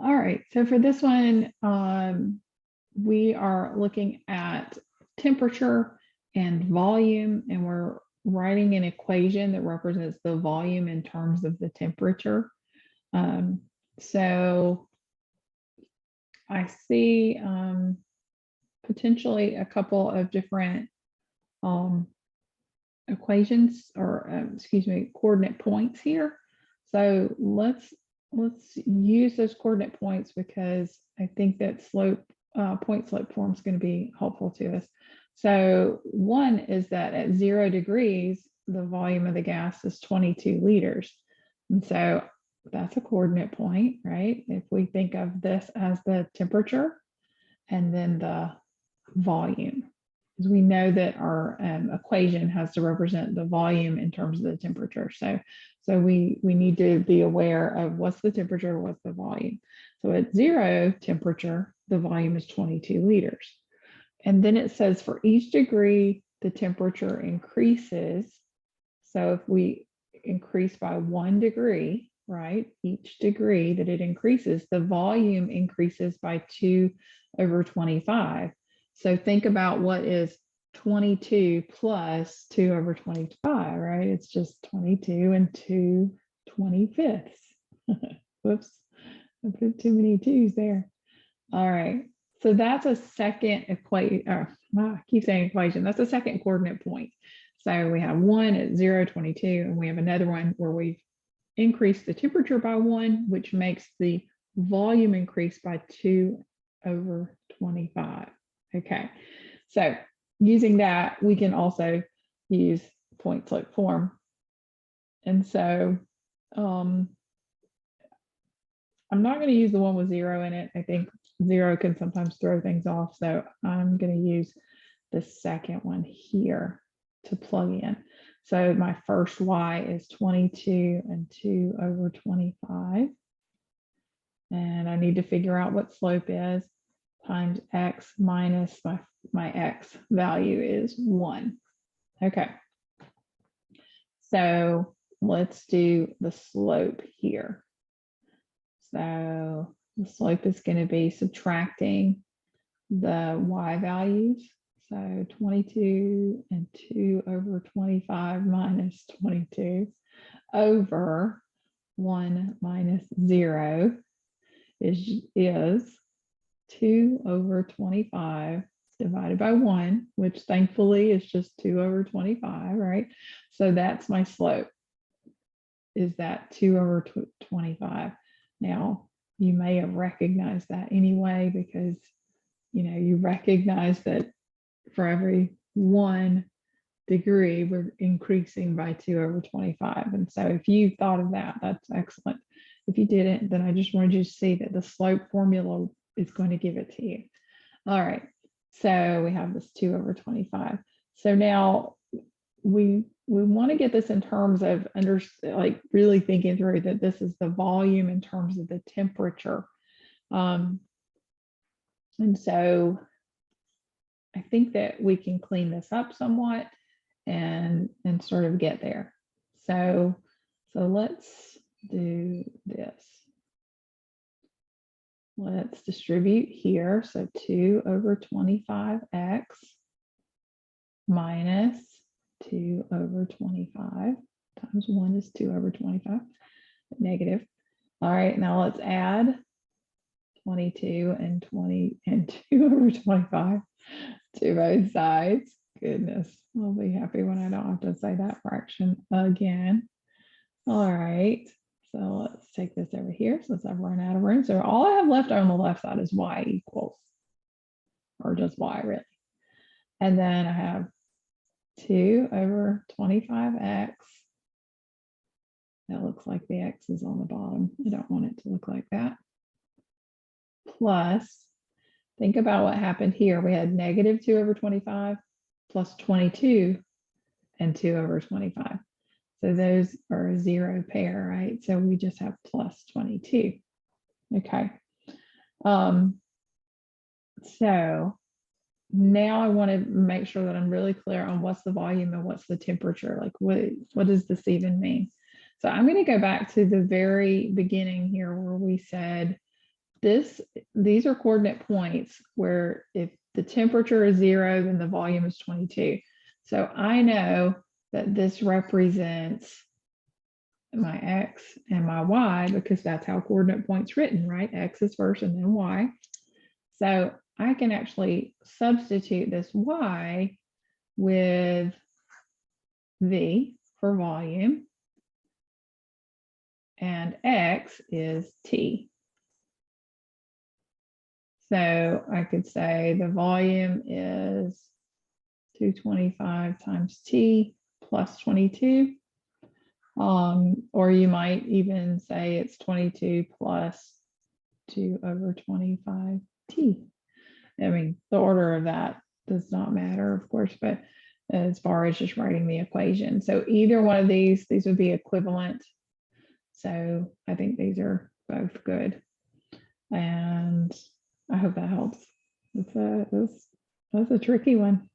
All right, so for this one, we are looking at temperature and volume, and we're writing an equation that represents the volume in terms of the temperature. So I see potentially a couple of different equations or excuse me, coordinate points here. So let's use those coordinate points because I think that point slope form is going to be helpful to us. So one is that at 0 degrees, the volume of the gas is 22 liters. And so that's a coordinate point, right? If we think of this as the temperature and then the volume, because we know that our equation has to represent the volume in terms of the temperature. So we need to be aware of what's the temperature, what's the volume. So at 0 temperature, the volume is 22 liters. And then it says for each degree, the temperature increases. So if we increase by 1 degree, right, each degree that it increases, the volume increases by 2/25. So think about what is 22 plus 2/25, right? It's just 22 and 2/25. Whoops, I put too many twos there. All right, so that's a second equation. I keep saying equation. That's a second coordinate point. So we have one at 0, 22, and we have another one where we've increased the temperature by 1, which makes the volume increase by 2/25. Okay, so using that, we can also use point slope form. And so I'm not going to use the one with 0 in it. I think 0 can sometimes throw things off. So I'm going to use the second one here to plug in. So my first y is 22 and 2/25. And I need to figure out what slope is times x minus my x value is 1. Okay. So let's do the slope here. So the slope is going to be subtracting the y values. So 22 and 2/25 minus 22 over 1 minus 0 is 2/25 divided by 1, which thankfully is just 2/25, right? So that's my slope, is that 2/25. Now, you may have recognized that anyway, because you recognize that for every 1 degree, we're increasing by 2/25. And so if you thought of that, that's excellent. If you didn't, then I just wanted you to see that the slope formula is going to give it to you. All right, so we have this 2/25. So now we want to get this in terms of really thinking through that this is the volume in terms of the temperature. And so I think that we can clean this up somewhat and sort of get there. So let's do this. Let's distribute here. So 2/25x minus 2/25 times 1 is 2/25, negative. All right, now let's add 22 and 2/25 to both sides. Goodness, I'll be happy when I don't have to say that fraction again. All right, so let's take this over here since I've run out of room. So all I have left on the left side is y equals, or just y really. And then I have 2/25x. That looks like the x is on the bottom. I don't want it to look like that. Plus, think about what happened here. We had negative 2/25 plus 22 and 2/25. So those are a 0 pair, right? So we just have plus 22. Okay. So now I want to make sure that I'm really clear on what's the volume and what's the temperature. Like what does this even mean? So I'm going to go back to the very beginning here where we said these are coordinate points where if the temperature is 0, then the volume is 22. So I know that this represents my X and my Y because that's how coordinate points written, right? X is first and then Y. So I can actually substitute this Y with V for volume, and X is T. So I could say the volume is 225 times T plus 22. Or you might even say it's 22 plus 2 over 25T. I mean, the order of that does not matter, of course, but as far as just writing the equation. So either one of these would be equivalent. So I think these are both good. And I hope that helps. That's a tricky one.